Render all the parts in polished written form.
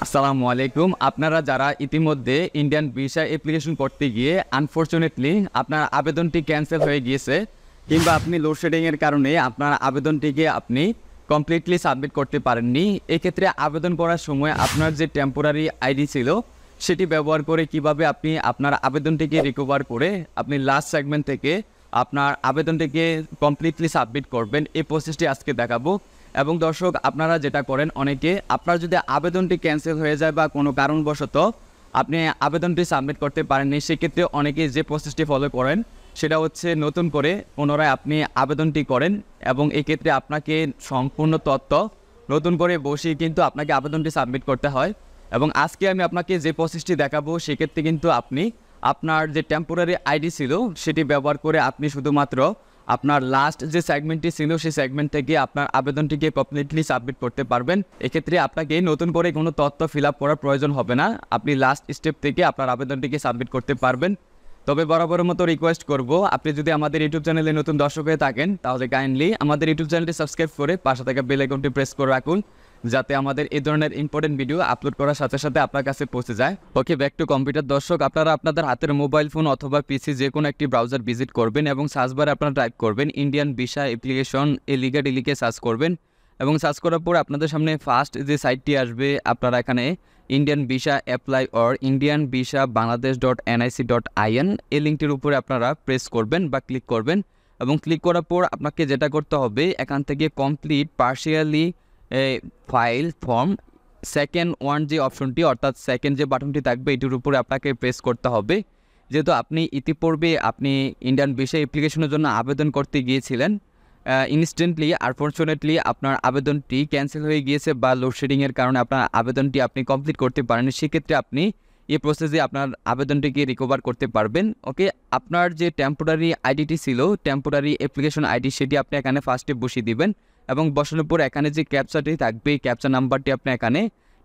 আসসালামু আলাইকুম। আপনারা যারা ইতিমধ্যে ইন্ডিয়ান ভিসা অ্যাপ্লিকেশন করতে গিয়ে আনফরচুনেটলি আপনার আবেদনটি ক্যান্সেল হয়ে গিয়েছে কিংবা আপনি লোডশেডিংয়ের কারণে আপনার আবেদনটিকে আপনি কমপ্লিটলি সাবমিট করতে পারেননি, এক্ষেত্রে আবেদন করার সময় আপনার যে টেম্পোরারি আইডি ছিল সেটি ব্যবহার করে কিভাবে আপনি আপনার আবেদনটিকে রিকভার করে আপনি লাস্ট সেগমেন্ট থেকে আপনার আবেদনটিকে কমপ্লিটলি সাবমিট করবেন, এই প্রসেসটি আজকে দেখাবো। এবং দর্শক, আপনারা যেটা করেন, অনেকে আপনার যদি আবেদনটি ক্যান্সেল হয়ে যায় বা কোনো কারণবশত আপনি আবেদনটি সাবমিট করতে পারেননি, সেক্ষেত্রে অনেকে যে প্রসেসটি ফলো করেন সেটা হচ্ছে নতুন করে পুনরায় আপনি আবেদনটি করেন এবং এক্ষেত্রে আপনাকে সম্পূর্ণ তথ্য নতুন করে বসিয়ে কিন্তু আপনাকে আবেদনটি সাবমিট করতে হয়। এবং আজকে আমি আপনাকে যে প্রসেসটি দেখাবো সেক্ষেত্রে কিন্তু আপনি আপনার যে টেম্পোরারি আইডি ছিল সেটি ব্যবহার করে আপনি শুধুমাত্র আপনার লাস্ট যে সেগমেন্টটি ছিল সেই সেগমেন্ট থেকে আপনার আবেদনটিকে কমপ্লিটলি সাবমিট করতে পারবেন। এক্ষেত্রে আপনাকে নতুন করে কোনো তথ্য ফিল আপ করার প্রয়োজন হবে না, আপনি লাস্ট স্টেপ থেকে আপনার আবেদনটিকে সাবমিট করতে পারবেন। তবে বরাবরের মতো রিকোয়েস্ট করব, আপনি যদি আমাদের ইউটিউব চ্যানেলে নতুন দর্শক হয়ে থাকেন তাহলে কাইন্ডলি আমাদের ইউটিউব চ্যানেলটি সাবস্ক্রাইব করে পাশে থাকা বেল আইকনটি প্রেস করে রাখুন, যাতে আমাদের এই ধরনের ইম্পর্টেন্ট ভিডিও আপলোড করার সাথে সাথে আপনার কাছে পৌঁছে যায়। ওকে, ব্যাক টু কম্পিউটার। দর্শক, আপনারা আপনাদের হাতের মোবাইল ফোন অথবা পিসি যে কোনো একটি ব্রাউজার ভিজিট করবেন এবং সার্চ বারে আপনারা টাইপ করবেন ইন্ডিয়ান ভিসা অ্যাপ্লিকেশন এলিগালি লিখে সার্চ করবেন এবং সার্চ করার পর আপনাদের সামনে ফার্স্ট যে সাইটটি আসবে, আপনারা এখানে Indian visa apply or Indian visa বাংলাদেশ.nic.in এই লিঙ্কটির উপরে আপনারা প্রেস করবেন বা ক্লিক করবেন এবং ক্লিক করার পর আপনাকে যেটা করতে হবে, এখান থেকে complete partially file form second one যে অপশনটি অর্থাৎ সেকেন্ড যে বাটনটি থাকবে এটির উপরে আপনাকে প্রেস করতে হবে। যেহেতু আপনি ইতিপূর্বে আপনি ইন্ডিয়ান ভিসা অ্যাপ্লিকেশনের জন্য আবেদন করতে গিয়েছিলেন, ইনস্ট্যান্টলি আনফরচুনেটলি আপনার আবেদনটি ক্যান্সেল হয়ে গিয়েছে বা লোডশেডিংয়ের কারণে আপনার আবেদনটি আপনি কমপ্লিট করতে পারেননি, সেক্ষেত্রে আপনি এই প্রসেসে আপনার আবেদনটিকে রিকভার করতে পারবেন। ওকে, আপনার যে টেম্পোরারি আইডিটি ছিল, টেম্পোরারি অ্যাপ্লিকেশন আইডি, সেটি আপনি এখানে ফার্স্টে বসিয়ে দিবেন এবং বসানোর পর এখানে যে ক্যাপচাটি থাকবে ক্যাপচা নাম্বারটি আপনি এখানে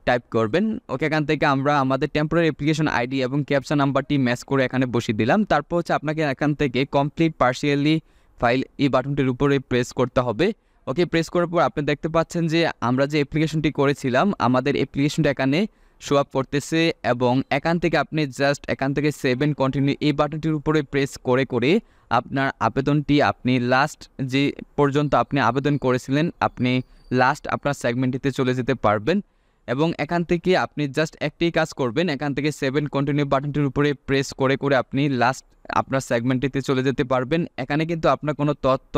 টাইপ করবেন। ওকে, এখান থেকে আমরা আমাদের টেম্পোরারি অ্যাপ্লিকেশন আইডি এবং ক্যাপচা নাম্বারটি ম্যাচ করে এখানে বসিয়ে দিলাম। তারপর হচ্ছে আপনাকে এখান থেকে কমপ্লিট পার্শিয়ালি ফাইল এই বাটনটির উপরে প্রেস করতে হবে। ওকে, প্রেস করার পর আপনি দেখতে পাচ্ছেন যে আমরা যে অ্যাপ্লিকেশনটি করেছিলাম আমাদের অ্যাপ্লিকেশনটা এখানে শো আপ করতেছে এবং এখান থেকে আপনি জাস্ট এখান থেকে সেভ এন্ড কন্টিনিউ এই বাটনটির উপরে প্রেস করে করে আপনার আবেদনটি আপনি লাস্ট যে পর্যন্ত আপনি আবেদন করেছিলেন আপনি লাস্ট আপনার সেগমেন্টটিতে চলে যেতে পারবেন। এবং এখান থেকে আপনি জাস্ট একটি কাজ করবেন, এখান থেকে সেভ এন্ড কন্টিনিউ বাটনটির উপরে প্রেস করে করে আপনি লাস্ট আপনার সেগমেন্টটিতে চলে যেতে পারবেন। এখানে কিন্তু আপনার কোনো তথ্য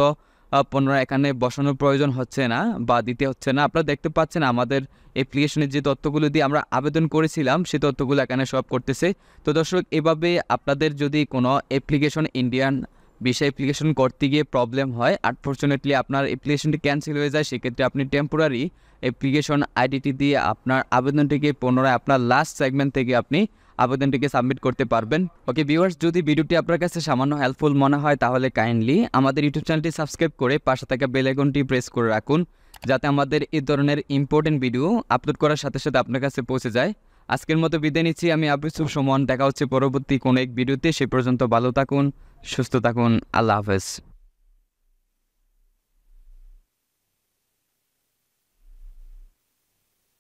পুনরায় এখানে বসানোর প্রয়োজন হচ্ছে না বা দিতে হচ্ছে না। আপনারা দেখতে পাচ্ছেন আমাদের অ্যাপ্লিকেশনের যে তথ্যগুলো দিয়ে আমরা আবেদন করেছিলাম সেই তথ্যগুলো এখানে সব করতেছে। তো দর্শক, এভাবে আপনাদের যদি কোনো অ্যাপ্লিকেশন ইন্ডিয়ান ভিসা অ্যাপ্লিকেশন করতে গিয়ে প্রবলেম হয়, আনফরচুনেটলি আপনার অ্যাপ্লিকেশনটি ক্যান্সেল হয়ে যায়, সেক্ষেত্রে আপনি টেম্পোরারি অ্যাপ্লিকেশন আইডিটি দিয়ে আপনার আবেদনটিকে পুনরায় আপনার লাস্ট সেগমেন্ট থেকে আপনি আবেদনটিকে সাবমিট করতে পারবেন। ওকে ভিউয়ার্স, যদি ভিডিওটি আপনার কাছে সামান্য হেল্পফুল মনে হয় তাহলে কাইন্ডলি আমাদের ইউটিউব চ্যানেলটি সাবস্ক্রাইব করে পাশে থাকা বেল আইকনটি প্রেস করে রাখুন, যাতে আমাদের এই ধরনের ইম্পর্টেন্ট ভিডিও আপলোড করার সাথে সাথে আপনার কাছে পৌঁছে যায়। আজকের মতো বিদায় নিচ্ছি, আমি আবু ইউসুফ সুমন। দেখা হচ্ছে পরবর্তী কোনো এক ভিডিওতে, সে পর্যন্ত ভালো থাকুন, সুস্থ থাকুন, আল্লাহ হাফেজ।